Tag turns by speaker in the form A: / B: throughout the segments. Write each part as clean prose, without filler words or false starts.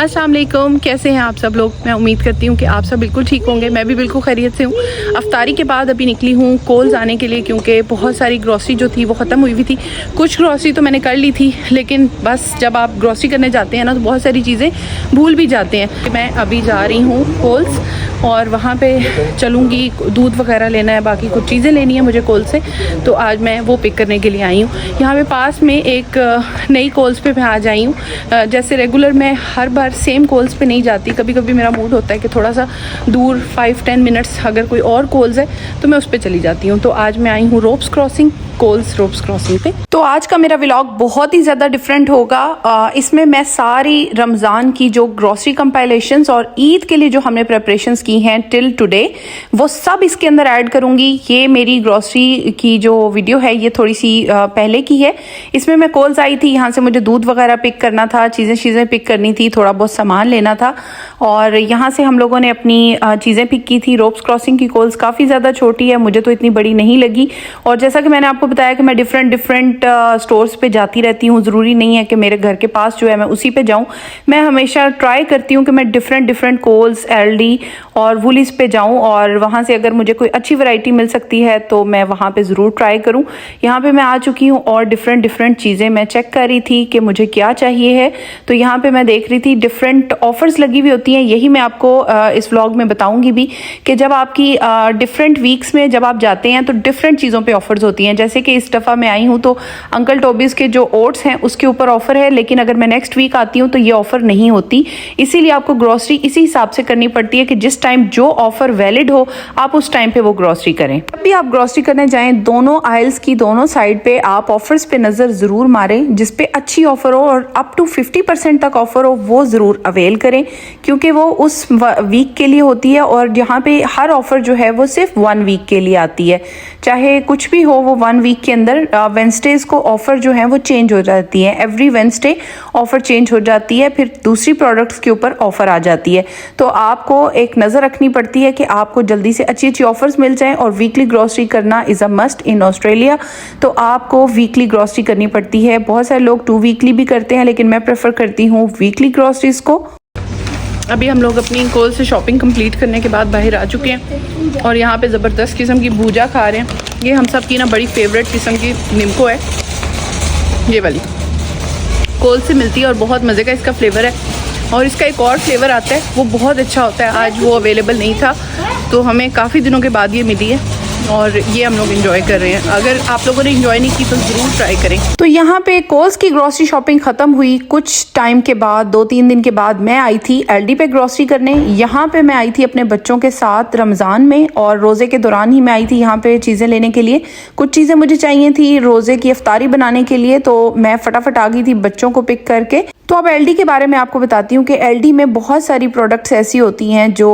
A: अस्सलाम वालेकुम, कैसे हैं आप सब लोग। मैं उम्मीद करती हूँ कि आप सब बिल्कुल ठीक होंगे। मैं भी बिल्कुल खैरियत से हूँ। अफ्तारी के बाद अभी निकली हूँ कोल्स आने के लिए, क्योंकि बहुत सारी ग्रॉसरी जो थी वो ख़त्म हुई हुई थी। कुछ ग्रॉसरी तो मैंने कर ली थी, लेकिन बस जब आप ग्रॉसरी करने जाते हैं ना तो बहुत सारी चीज़ें भूल भी जाते हैं। मैं अभी जा रही हूँ कोल्स और वहाँ पर चलूँगी, दूध वगैरह लेना है, बाकी कुछ चीज़ें लेनी है मुझे कोल्स से, तो आज मैं वो पिक करने के लिए आई हूँ। यहाँ पे पास में एक नई कोल्स पे मैं आज आई हूँ। जैसे रेगुलर मैं हर बार सेम कोल्स पे नहीं जाती, कभी कभी मेरा मूड होता है कि थोड़ा सा दूर 5-10 मिनट्स अगर कोई और कोल्स है तो मैं उस पर चली जाती हूँ। तो आज मैं आई हूँ ropes crossing, coals ropes crossing पे। तो आज का मेरा व्लॉग बहुत ही ज़्यादा डिफरेंट होगा। इसमें मैं सारी रमज़ान की जो ग्रॉसरी कंपाइलेशंस और ईद के लिए जो हमने प्रेपरेशंस की हैं टिल टुडे, वो सब इसके अंदर ऐड करूँगी। ये मेरी ग्रॉसरी की जो वीडियो है ये थोड़ी सी पहले की है। इसमें मैं कोल्स आई थी, यहाँ से मुझे दूध वगैरह पिक करना था, चीज़ें पिक करनी थी, थोड़ा बहुत सामान लेना था, और यहाँ से हम लोगों ने अपनी चीज़ें पिक की थी। रोप्स क्रॉसिंग की कोल्स काफ़ी ज़्यादा छोटी है, मुझे तो इतनी बड़ी नहीं लगी। और जैसा कि मैंने आपको बताया कि मैं डिफरेंट स्टोर्स पे जाती रहती हूँ, ज़रूरी नहीं है कि मेरे घर के पास जो है मैं उसी पे जाऊँ। मैं हमेशा ट्राई करती हूँ कि मैं डिफरेंट कोल्स, एलडी और वुलिस पे जाऊँ, और वहाँ से अगर मुझे कोई अच्छी वैरायटी मिल सकती है तो मैं वहाँ पे ज़रूर ट्राई करूँ। यहाँ पे मैं आ चुकी हूँ और डिफरेंट चीज़ें मैं चेक कर रही थी कि मुझे क्या चाहिए है। तो यहाँ पे मैं देख रही थी डिफरेंट ऑफर्स लगी हुई होती हैं। यही मैं आपको इस व्लॉग में बताऊंगी भी कि जब आपकी डिफरेंट वीक्स में जब आप जाते हैं तो डिफरेंट चीज़ों पे ऑफर्स होती हैं। जैसे कि इस दफ़ा मैं आई हूँ तो अंकल टोबीज़ के जो ओट्स हैं उसके ऊपर ऑफर है, लेकिन अगर मैं नेक्स्ट वीक आती हूँ तो ये ऑफर नहीं होती। इसीलिए आपको ग्रॉसरी इसी हिसाब से करनी पड़ती है कि जिस टाइम जो ऑफर वैलिड हो आप उस टाइम पे वो ग्रॉसरी करें। जब भी आप ग्रॉसरी करने जाएं, दोनों आइल्स की दोनों साइड पे आप ऑफर्स पे नज़र ज़रूर मारें। जिस पे अच्छी ऑफर हो और अप टू 50% तक ऑफर हो वो ज़रूर अवेल करें, क्योंकि वो उस वीक के लिए होती है। और यहाँ पे हर ऑफर जो है वो सिर्फ 1 वीक के लिए आती है, चाहे कुछ भी हो वो 1 वीक के अंदर। वेंसडेज को ऑफर जो है वो चेंज हो जाती है, एवरी वेंसडे ऑफर चेंज हो जाती है, फिर दूसरी प्रोडक्ट्स के ऊपर ऑफर आ जाती है। तो आपको एक नज़र रखनी पड़ती है कि आपको जल्दी से अच्छी ऑफर्स मिल जाएं। और वीकली ग्रॉसरी करना is a must in Australia, तो आपको वीकली ग्रॉसरी करनी पड़ती है। बहुत सारे लोग 2 वीकली भी करते हैं, लेकिन मैं प्रेफर करती हूँ वीकली ग्रॉसरीज को। अभी हम लोग अपनी कोल से शॉपिंग कंप्लीट करने के बाद बाहर आ चुके हैं और यहाँ पे ज़बरदस्त किस्म की भूजा खा रहे हैं। ये हम सब की ना बड़ी फेवरेट किस्म की निम्को है, ये वाली कोल से मिलती है और बहुत मज़े का इसका फ्लेवर है। और इसका एक और फ्लेवर आता है वो बहुत अच्छा होता है, आज वो अवेलेबल नहीं था तो हमें काफ़ी दिनों के बाद ये मिली है और ये हम लोग एंजॉय कर रहे हैं। अगर आप लोगों ने एंजॉय नहीं की तो ज़रूर ट्राई करें। तो यहाँ पे कोल्स की ग्रॉसरी शॉपिंग ख़त्म हुई। कुछ टाइम के बाद 2-3 दिन के बाद मैं आई थी एलडी पे ग्रॉसरी करने। यहाँ पे मैं आई थी अपने बच्चों के साथ रमज़ान में, और रोज़े के दौरान ही मैं आई थी यहाँ पे चीज़ें लेने के लिए। कुछ चीज़ें मुझे चाहिए थी रोज़े की इफ्तारी बनाने के लिए, तो मैं फटाफट आ गई थी बच्चों को पिक करके। तो अब एलडी के बारे में आपको बताती हूँ कि एलडी में बहुत सारी प्रोडक्ट्स ऐसी होती हैं जो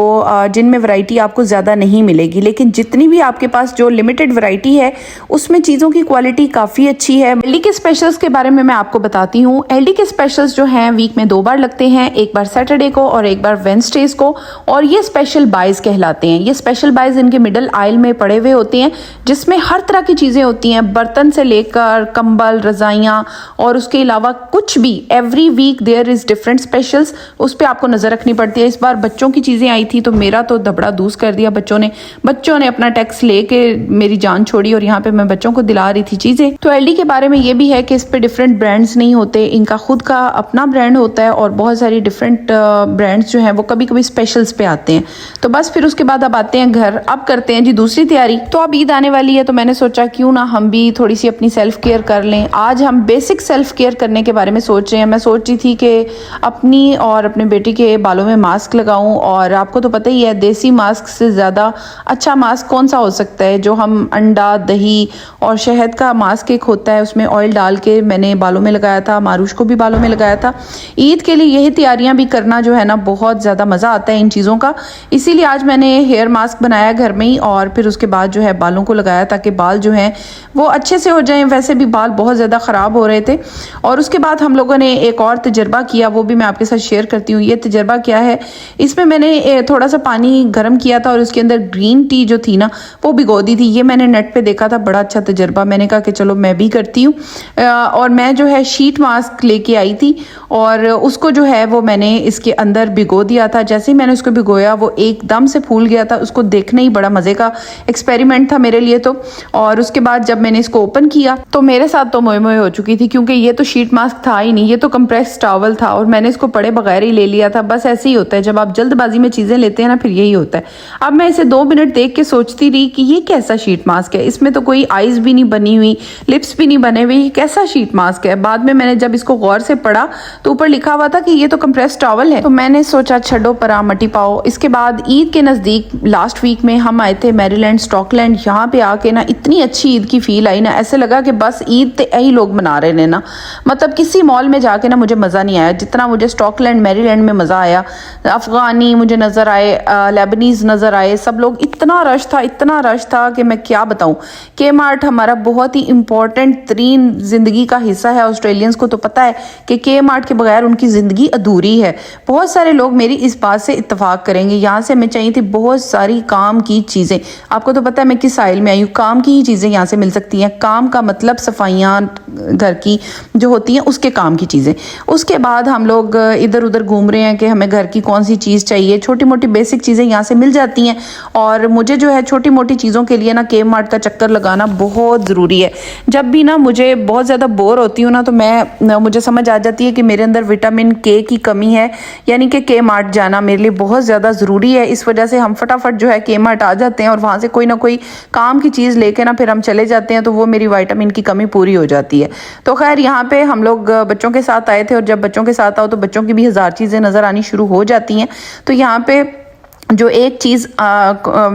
A: जिनमें वैरायटी आपको ज़्यादा नहीं मिलेगी, लेकिन जितनी भी आपके पास जो लिमिटेड वैरायटी है उसमें चीज़ों की क्वालिटी काफ़ी अच्छी है। एलडी के स्पेशल्स के बारे में मैं आपको बताती हूँ। एलडी के स्पेशल्स जो हैं वीक में 2 बार लगते हैं, एक बार सैटरडे को और एक बार वेंसडेज को, और ये स्पेशल बाइज कहलाते हैं। ये स्पेशल बाइज इनके मिडल आइल में पड़े हुए होते हैं, जिसमें हर तरह की चीज़ें होती हैं, बर्तन से लेकर कंबल, रज़ाइयाँ, और उसके अलावा कुछ भी। Every week there is different specials, उस पर आपको नज़र रखनी पड़ती है। इस बार बच्चों की चीज़ें आई थी तो मेरा तो धबड़ा दूस कर दिया बच्चों ने अपना टैक्स लेके मेरी जान छोड़ी, और यहाँ पे मैं बच्चों को दिला रही थी चीज़ें। तो एलडी के बारे में ये भी है कि इस पे डिफरेंट ब्रांड्स नहीं होते, इनका खुद का अपना ब्रांड होता है, और बहुत सारी डिफरेंट ब्रांड्स जो हैं वो कभी कभी स्पेशल्स पे आते हैं। तो बस फिर उसके बाद अब आते हैं घर, अब करते हैं जी दूसरी तैयारी। तो अब ईद आने वाली है तो मैंने सोचा क्यों ना हम भी थोड़ी सी अपनी सेल्फ केयर कर लें। आज हम बेसिक सेल्फ केयर करने के बारे में सोच रहे हैं। मैं सोच रही थी कि अपनी और अपने बेटी के बालों में मास्क लगाऊं, और आपको तो पता ही है देसी मास्क से ज़्यादा अच्छा मास्क कौन सा हो सकता है। जो हम अंडा, दही और शहद का मास्क एक होता है, उसमें ऑयल डाल के मैंने बालों में लगाया था, मारूश को भी बालों में लगाया था। ईद के लिए यही तैयारियां भी करना जो है ना बहुत ज़्यादा मज़ा आता है इन चीज़ों का। इसीलिए आज मैंने हेयर मास्क बनाया घर में ही, और फिर उसके बाद जो है बालों को लगाया ताकि बाल जो हैं वो अच्छे से हो जाएं। वैसे भी बाल बहुत ज़्यादा ख़राब हो रहे थे। और उसके बाद हम लोगों ने एक और तजर्बा किया, वो भी मैं आपके साथ शेयर करती हूँ। ये तजर्बा क्या है, इसमें मैंने थोड़ा सा पानी गर्म किया था और उसके अंदर ग्रीन टी जो थी ना वो भिगो दी थी। ये मैंने नेट पे देखा था, बड़ा अच्छा तजर्बा, मैंने कहा कि चलो मैं भी करती हूँ। और मैं जो है शीट मास्क लेके आई थी और उसको जो है वो मैंने इसके अंदर भिगो दिया था। जैसे ही मैंने उसको भिगोया वो एकदम से फूल गया था। उसको देखना ही बड़ा मज़े का एक्सपेरिमेंट था मेरे लिए तो। और उसके बाद जब मैंने इसको ओपन किया तो मेरे साथ तो मोए मोए हो चुकी थी, क्योंकि ये तो शीट मास्क था ही नहीं, ये तो कंप्रेस टॉवल था और मैंने इसको पड़े बगैर ही ले लिया था। बस ऐसे ही होता है जब आप जल्दबाजी में चीज़ें लेते हैं ना, फिर यही होता है। अब मैं इसे 2 मिनट देख के सोचती रही कि ये कैसा शीट मास्क है, इसमें तो कोई आईज भी नहीं बनी हुई, लिप्स भी नहीं बने हुए, ये कैसा शीट मास्क है। बाद में मैंने जब इसको गौर से पढ़ा तो ऊपर लिखा हुआ था कि ये तो कंप्रेस टॉवल है। तो मैंने सोचा छड़ो परा मटी पाओ। इसके बाद ईद के नज़दीक लास्ट वीक में हम आए थे मैरीलैंड स्टॉकलैंड। यहाँ पे आके ना इतनी अच्छी ईद की फील आई ना, ऐसे लगा कि बस ईद तो यही लोग मना रहे हैं ना। मतलब किसी मॉल में जाके ना मुझे मज़ा नहीं आया जितना मुझे स्टॉकलैंड मैरीलैंड में मज़ा आया। अफगानी मुझे नज़र आए, लेबनीज़ नज़र आए, सब लोग, इतना रश था, इतना रश था कि मैं क्या बताऊं। के मार्ट हमारा बहुत ही इंपॉर्टेंट तरीन ज़िंदगी का हिस्सा है। ऑस्ट्रेलियंस को तो पता है कि के मार्ट के बगैर उनकी ज़िंदगी अधूरी है। बहुत सारे लोग मेरी इस बात से इत्तेफाक करेंगे। यहाँ से हमें चाहिए थी बहुत सारी काम की चीज़ें। आपको तो पता है मैं किस आइल में आई हूँ, काम की ही चीज़ें यहाँ से मिल सकती हैं। काम का मतलब सफाइयाँ घर की जो होती हैं उसके काम की चीज़ें। उसके बाद हम लोग इधर उधर घूम रहे हैं कि हमें घर की कौन सी चीज़ चाहिए। छोटी मोटी बेसिक चीज़ें यहाँ से मिल जाती हैं और मुझे जो है छोटी मोटी चीज़ों के लिए ना के मार्ट का चक्कर लगाना बहुत ज़रूरी है। जब भी ना मुझे बहुत ज़्यादा बोर होती हूँ ना तो मुझे समझ आ जाती है कि मेरे अंदर विटामिन के की कमी है, यानी कि के मार्ट जाना मेरे लिए बहुत ज़्यादा ज़रूरी है। इस वजह से हम फटाफट जो है के मार्ट आ जाते हैं और वहाँ से कोई ना कोई काम की चीज़ लेके ना फिर हम चले जाते हैं, तो वो मेरी विटामिन की कमी पूरी हो जाती है। तो खैर यहाँ पे हम लोग बच्चों के साथ आए थे और जब बच्चों के साथ आओ तो बच्चों की भी हज़ार चीज़ें नज़र आनी शुरू हो जाती हैं। तो यहाँ पे जो एक चीज़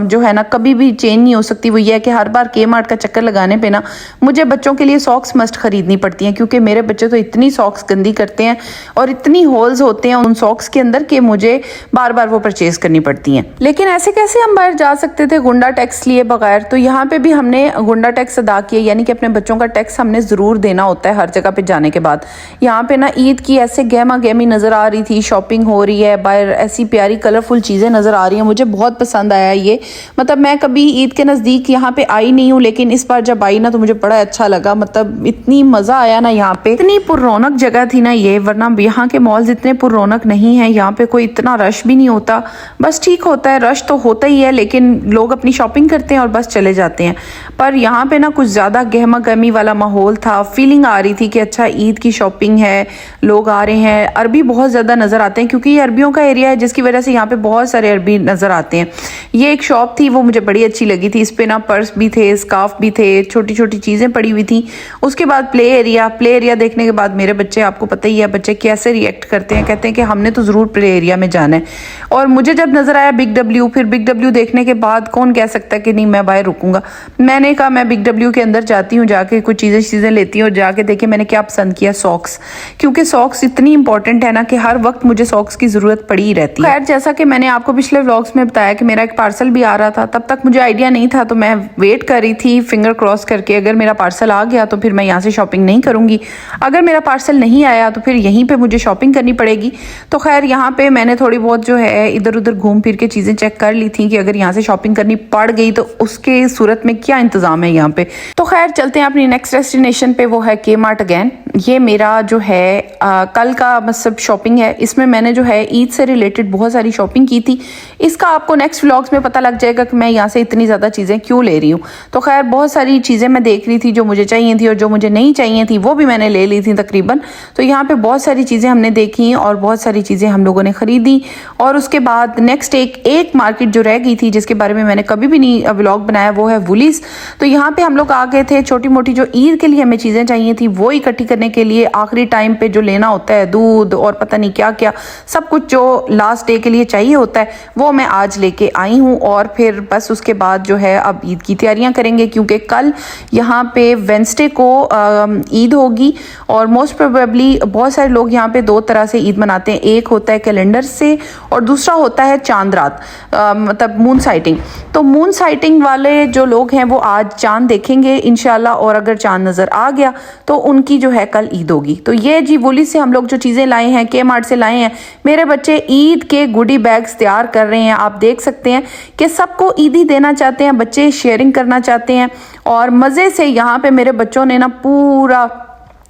A: जो है ना कभी भी चेंज नहीं हो सकती, वो ये है कि हर बार के मार्ट का चक्कर लगाने पे ना मुझे बच्चों के लिए सॉक्स मस्ट खरीदनी पड़ती हैं, क्योंकि मेरे बच्चे तो इतनी सॉक्स गंदी करते हैं और इतनी होल्स होते हैं उन सॉक्स के अंदर कि मुझे बार बार वो परचेज करनी पड़ती हैं। लेकिन ऐसे कैसे हम बाहर जा सकते थे गुंडा टैक्स लिए बगैर? तो यहाँ पे भी हमने गुंडा टैक्स अदा किया, यानी कि अपने बच्चों का टैक्स हमने ज़रूर देना होता है हर जगह पे जाने के बाद। यहाँ पे ना ईद की ऐसे गहमा गहमी नज़र आ रही थी, शॉपिंग हो रही है बाहर, ऐसी प्यारी कलरफुल चीज़ें नज़र आ रही हैं। मुझे बहुत पसंद आया ये। मतलब मैं कभी ईद के नज़दीक यहाँ पे आई नहीं हूँ, लेकिन इस बार जब आई ना तो मुझे बड़ा अच्छा लगा। मतलब इतनी मज़ा आया ना यहाँ पे, इतनी पुररौनक जगह थी ना ये, वरना यहाँ के मॉल्स इतने पुररौनक नहीं है। यहाँ पे कोई इतना रश भी नहीं होता, बस ठीक होता है, रश तो होता ही है लेकिन लोग अपनी शॉपिंग करते हैं और बस चले जाते हैं। पर यहाँ पे ना कुछ ज़्यादा गहमा गहमी वाला माहौल था, फीलिंग आ रही थी कि अच्छा ईद की शॉपिंग है, लोग आ रहे हैं। अरबी बहुत ज़्यादा नज़र आते हैं क्योंकि ये अरबियों का एरिया है, जिसकी वजह से यहाँ पे बहुत सारे अरबी नज़र आते हैं। ये एक शॉप थी, वो मुझे बड़ी अच्छी लगी थी। इस पे ना पर्स भी थे, स्कार्फ भी थे, छोटी छोटी चीज़ें पड़ी हुई थी। उसके बाद प्ले एरिया देखने के बाद मेरे बच्चे, आपको पता ही है बच्चे कैसे रिएक्ट करते हैं, कहते हैं कि हमने तो ज़रूर प्ले एरिया में जाना है। और मुझे जब नज़र आया बिग डब्ल्यू, फिर बिग डब्ल्यू देखने के बाद कौन कह सकता है कि नहीं मैं बाहर रुकूंगा। मैंने कहा मैं बिग डब्ल्यू के अंदर जाती हूँ, जाके कुछ चीज़ें लेती हूँ और जाके देखिए मैंने क्या पसंद किया, सॉक्स। क्योंकि सॉक्स इतनी इंपॉर्टेंट है ना कि हर वक्त मुझे सॉक्स की ज़रूरत पड़ी ही रहती है। खैर जैसा कि मैंने आपको पिछले व्लॉग्स में बताया कि मेरा एक पार्सल भी आ रहा था, तब तक मुझे आइडिया नहीं था, तो मैं वेट कर रही थी फिंगर क्रॉस करके। अगर मेरा पार्सल आ गया तो फिर मैं यहाँ से शॉपिंग नहीं करूँगी, अगर मेरा पार्सल नहीं आया तो फिर यहीं पे मुझे शॉपिंग करनी पड़ेगी। तो खैर यहाँ पे मैंने थोड़ी बहुत जो है इधर उधर घूम फिर के चीज़ें चेक कर ली थी कि अगर यहाँ से शॉपिंग करनी पड़ गई तो उसके सूरत में क्या इंतज़ाम है यहाँ पे। तो खैर चलते हैं अपनी नेक्स्ट डेस्टिनेशन पे, वो है के मार्ट अगेन। ये मेरा जो है कल का मतलब शॉपिंग है, इसमें मैंने जो है ईद से रिलेटेड बहुत सारी शॉपिंग की थी। इसका आपको नेक्स्ट व्लॉग्स में पता लग जाएगा कि मैं यहाँ से इतनी ज़्यादा चीज़ें क्यों ले रही हूँ। तो खैर बहुत सारी चीज़ें मैं देख रही थी जो मुझे चाहिए थी और जो मुझे नहीं चाहिए थी वो भी मैंने ले ली थी तकरीबन। तो यहाँ पे बहुत सारी चीज़ें हमने देखी और बहुत सारी चीज़ें हम लोगों ने ख़रीदी। और उसके बाद नेक्स्ट एक मार्केट जो रह गई थी जिसके बारे में मैंने कभी भी नहीं व्लॉग बनाया, वो है वुलीज़। तो यहाँ पे हम लोग आ गए थे, छोटी मोटी जो ईद के लिए हमें चीज़ें चाहिए थी वो इकट्ठी करने के लिए। आखिरी टाइम पे जो लेना होता है, दूध और पता नहीं क्या क्या सब कुछ जो लास्ट डे के लिए चाहिए होता है, वो मैं आज लेके आई हूँ। और फिर बस उसके बाद जो है अब ईद की तैयारियां करेंगे, क्योंकि कल यहाँ पे वेंसडे को ईद होगी। और मोस्ट प्रोबेबली बहुत सारे लोग यहाँ पे दो तरह से ईद मनाते हैं, एक होता है कैलेंडर से और दूसरा होता है चांद रात, मतलब मून साइटिंग। तो मून साइटिंग वाले जो लोग हैं वो आज चांद देखेंगे इंशाल्लाह, और अगर चांद नज़र आ गया तो उनकी जो है कल ईद होगी। तो ये जी वुली से हम लोग जो चीज़ें लाए हैं, के मार्ट से लाए हैं। मेरे बच्चे ईद के गुडी बैग्स तैयार कर रहे हैं। आप देख सकते हैं कि सबको ईदी देना चाहते हैं, बच्चे शेयरिंग करना चाहते हैं और मज़े से यहाँ पे मेरे बच्चों ने ना पूरा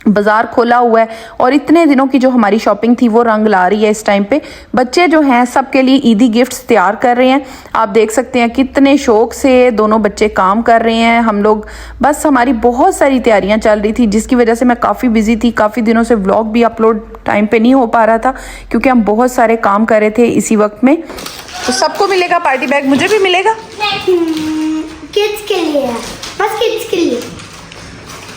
A: बाजार खोला हुआ है और इतने दिनों की जो हमारी शॉपिंग थी वो रंग ला रही है। इस टाइम पे बच्चे जो हैं सबके लिए ईदी गिफ्ट्स तैयार कर रहे हैं। आप देख सकते हैं कितने शौक से दोनों बच्चे काम कर रहे हैं। हम लोग बस हमारी बहुत सारी तैयारियां चल रही थी जिसकी वजह से मैं काफ़ी बिजी थी। काफ़ी दिनों से व्लॉग भी अपलोड टाइम पे नहीं हो पा रहा था क्योंकि हम बहुत सारे काम कर रहे थे इसी वक्त में। तो सबको मिलेगा पार्टी बैग, मुझे भी मिलेगा।
B: किड्स के लिए है, बस किड्स के लिए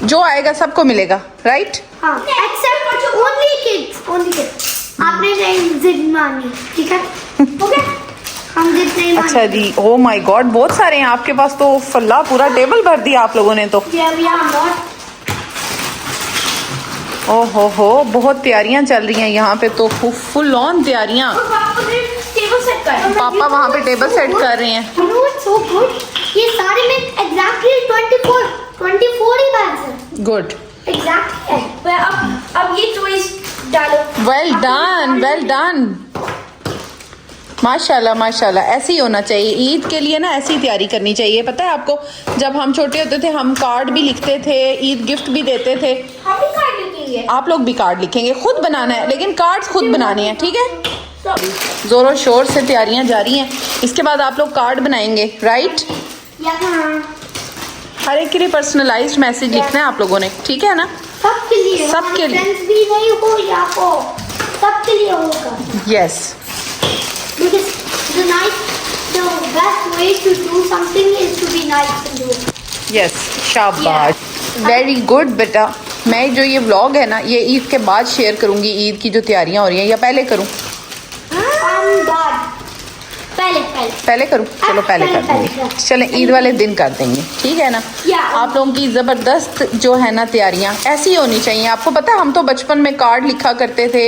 A: जो आएगा सबको मिलेगा, राइट?
B: हाँ, एक्सेप्ट ओनली किड्स। आपने नहीं जिद मानी, ठीक है? ओके, हम जिद नहीं मानी।
A: अच्छा जी, ओ माय गॉड, बहुत सारे हैं आपके पास तो। फल्ला पूरा टेबल भर दिया आप लोगों ने तो। ओहो, बहुत तैयारियां चल रही हैं यहाँ पे तो, फुल ऑन तैयारियां। पापा वहाँ पे टेबल सेट कर रहे हैं।
B: So good. ये सारे में exactly 24 ही बैग्स हैं।
A: Good,
B: Exactly. अब ये चॉइस डालो।
A: Well done. माशाल्लाह माशाल्लाह, ऐसे ही होना चाहिए। ईद के लिए ना ऐसी तैयारी करनी चाहिए। पता है आपको, जब हम छोटे होते थे हम कार्ड भी लिखते थे, ईद गिफ्ट भी देते थे।
B: हम भी कार्ड लिखेंगे।
A: आप लोग भी कार्ड लिखेंगे, खुद बनाना है, लेकिन कार्ड्स खुद बनाने हैं, ठीक है? जोरों शोर से तैयारियां जारी हैं। इसके बाद आप लोग कार्ड बनाएंगे, राइट? हर एक के लिए पर्सनलाइज्ड मैसेज लिखना है आप लोगों ने, ठीक है ना?
B: सबके लिए,
A: सबके लिए।
B: फ्रेंड्स भी नहीं हो या हो, सबके लिए होगा।
A: Yes.
B: Because the best way to do something is to be nice and do it.
A: Yes, शाबाश, वेरी गुड बेटा। मैं जो ये व्लॉग है ना ये ईद के बाद शेयर करूंगी। ईद की जो तैयारियां हो रही हैं, या पहले करूं? पहले करूं? चलो पहले कर देंगे। चलें, ईद वाले दिन कर देंगे, ठीक है ना? आप लोगों की ज़बरदस्त जो है ना तैयारियां ऐसी होनी चाहिए। आपको पता है हम तो बचपन में कार्ड लिखा करते थे,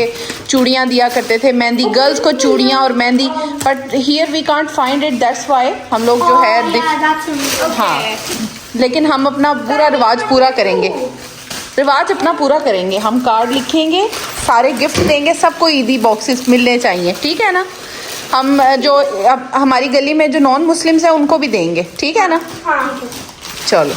A: चूड़ियां दिया करते थे, मेहंदी, गर्ल्स को चूड़ियां और मेहंदी, but here we can't find it, that's why हम लोग जो है हाँ, लेकिन हम अपना पूरा रिवाज पूरा करेंगे। रिवाज अपना पूरा करेंगे, हम कार्ड लिखेंगे, सारे गिफ्ट देंगे, सबको ईदी बॉक्सेस मिलने चाहिए, ठीक है ना? हम जो अब हमारी गली में जो नॉन मुस्लिम्स हैं उनको भी देंगे, ठीक है ना? चलो,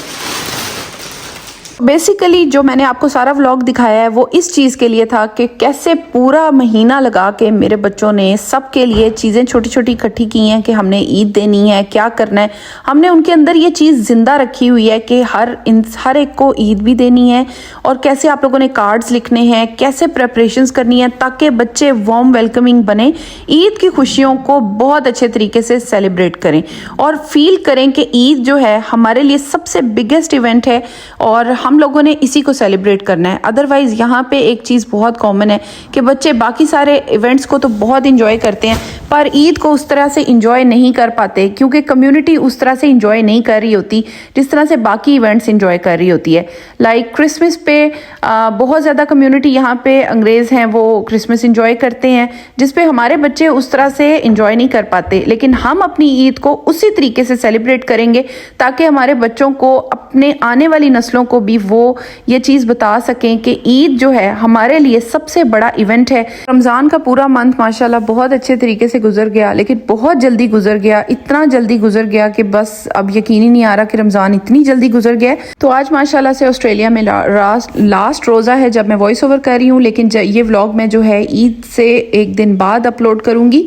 A: बेसिकली जो मैंने आपको सारा व्लॉग दिखाया है वो इस चीज़ के लिए था कि कैसे पूरा महीना लगा के मेरे बच्चों ने सबके लिए चीज़ें छोटी छोटी इकट्ठी की हैं कि हमने ईद देनी है, क्या करना है। हमने उनके अंदर ये चीज़ ज़िंदा रखी हुई है कि हर एक को ईद भी देनी है और कैसे आप लोगों ने कार्ड्स लिखने हैं, कैसे प्रेपरेशंस करनी है ताकि बच्चे वार्म वेलकमिंग बने, ईद की खुशियों को बहुत अच्छे तरीके से सेलिब्रेट करें और फील करें कि ईद जो है हमारे लिए सबसे बिगेस्ट इवेंट है और हम लोगों ने इसी को सेलिब्रेट करना है। अदरवाइज़ यहाँ पे एक चीज़ बहुत कॉमन है कि बच्चे बाकी सारे इवेंट्स को तो बहुत इंजॉय करते हैं पर ईद को उस तरह से इंजॉय नहीं कर पाते क्योंकि कम्युनिटी उस तरह से इंजॉय नहीं कर रही होती जिस तरह से बाकी इवेंट्स इंजॉय कर रही होती है। लाइक क्रिसमस पे बहुत ज़्यादा कम्युनिटी यहाँ पे अंग्रेज़ हैं वो क्रिसमस इंजॉय करते हैं जिस पे हमारे बच्चे उस तरह से इंजॉय नहीं कर पाते, लेकिन हम अपनी ईद को उसी तरीके से सेलिब्रेट करेंगे ताकि हमारे बच्चों को, अपने आने वाली नस्लों को भी वो ये चीज़ बता सकें कि ईद जो है हमारे लिए सबसे बड़ा इवेंट है। रमज़ान का पूरा मंथ माशाल्लाह बहुत अच्छे तरीके से गुजर गया, लेकिन बहुत जल्दी गुजर गया, इतना जल्दी गुजर गया कि बस अब यकीन ही नहीं आ रहा कि रमज़ान इतनी जल्दी गुजर गया। तो आज माशाल्लाह से ऑस्ट्रेलिया में लास्ट रोज़ा है जब मैं वॉइस ओवर कर रही हूँ, लेकिन ये व्लॉग मैं जो है ईद से एक दिन बाद अपलोड करूँगी।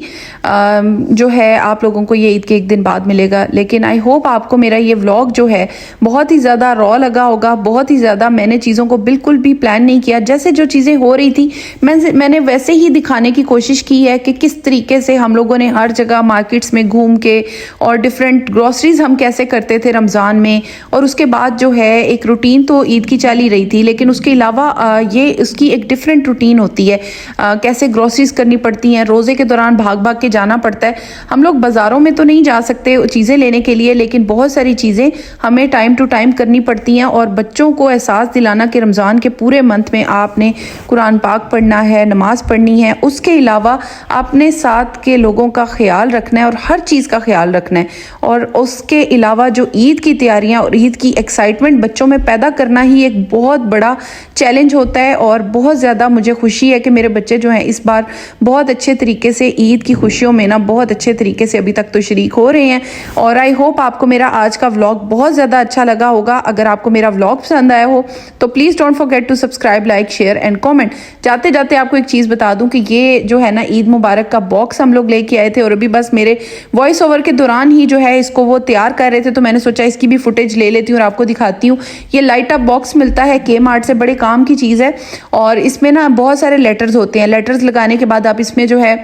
A: जो है आप लोगों को ये ईद के एक दिन बाद मिलेगा, लेकिन आई होप आपको मेरा ये व्लॉग जो है बहुत ही ज़्यादा रॉ लगा होगा। बहुत ही ज़्यादा मैंने चीज़ों को बिल्कुल भी प्लान नहीं किया, जैसे जो चीज़ें हो रही थी मैंने वैसे ही दिखाने की कोशिश की है कि किस तरीके से हम लोगों ने हर जगह मार्केट्स में घूम के और डिफरेंट ग्रोसरीज हम कैसे करते थे रमज़ान में, और उसके बाद जो है एक रूटीन तो ईद की चल ही रही थी, लेकिन उसके अलावा ये उसकी एक डिफरेंट रूटीन होती है। कैसे ग्रोसरीज करनी पड़ती हैं, रोज़े के दौरान भाग भाग के जाना पड़ता है। हम लोग बाज़ारों में तो नहीं जा सकते चीज़ें लेने के लिए, लेकिन बहुत सारी चीज़ें हमें टाइम टू टाइम करनी पड़ती हैं और बच्चों को एहसास दिलाना कि रमज़ान के पूरे मंथ में आपने कुरान पाक पढ़ना है, नमाज़ पढ़नी है, उसके अलावा आपने साथ के के लोगों का ख्याल रखना है और हर चीज़ का ख्याल रखना है। और उसके अलावा जो ईद की तैयारियां और ईद की एक्साइटमेंट बच्चों में पैदा करना ही एक बहुत बड़ा चैलेंज होता है। और बहुत ज़्यादा मुझे खुशी है कि मेरे बच्चे जो हैं इस बार बहुत अच्छे तरीके से ईद की खुशियों में ना बहुत अच्छे तरीके से अभी तक तो शरीक हो रहे हैं। और आई होप आपको मेरा आज का व्लॉग बहुत ज़्यादा अच्छा लगा होगा। अगर आपको मेरा व्लॉग पसंद आया हो तो please don't forget to subscribe, like, share and comment. जाते जाते आपको एक चीज़ बता दूं कि ये जो है ना ईद मुबारक का बॉक्स हम लोग लेके आए थे और अभी बस मेरे वॉइस ओवर के दौरान ही जो है इसको वो तैयार कर रहे थे, तो मैंने सोचा इसकी भी फुटेज ले लेती हूँ और आपको दिखाती हूँ। ये लाइट अप बॉक्स मिलता है Kmart से, बड़े काम की चीज़ है। और इसमें ना बहुत सारे लेटर्स होते हैं। लेटर्स लगाने के बाद आप इसमें जो है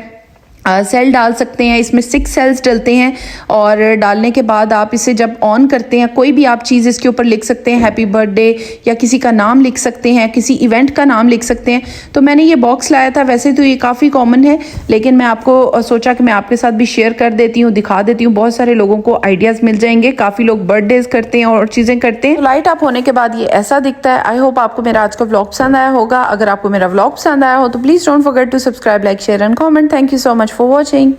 A: सेल डाल सकते हैं। इसमें 6 सेल्स डलते हैं और डालने के बाद आप इसे जब ऑन करते हैं कोई भी आप चीज़ इसके ऊपर लिख सकते हैं, हैप्पी बर्थडे या किसी का नाम लिख सकते हैं, किसी इवेंट का नाम लिख सकते हैं। तो मैंने ये बॉक्स लाया था, वैसे तो ये काफ़ी कॉमन है लेकिन मैं आपको सोचा कि मैं आपके साथ भी शेयर कर देती हूँ, दिखा देती हूँ। बहुत सारे लोगों को आइडियाज़ मिल जाएंगे, काफ़ी लोग बर्थडेज करते हैं और चीज़ें करते हैं। लाइट अप होने के बाद ये ऐसा दिखता है। आई होप आपको मेरा आज का व्लॉग पसंद आया होगा। अगर आपको मेरा व्लॉग पसंद आया हो तो please don't forget to subscribe, like, share and comment. Thank you so much for watching.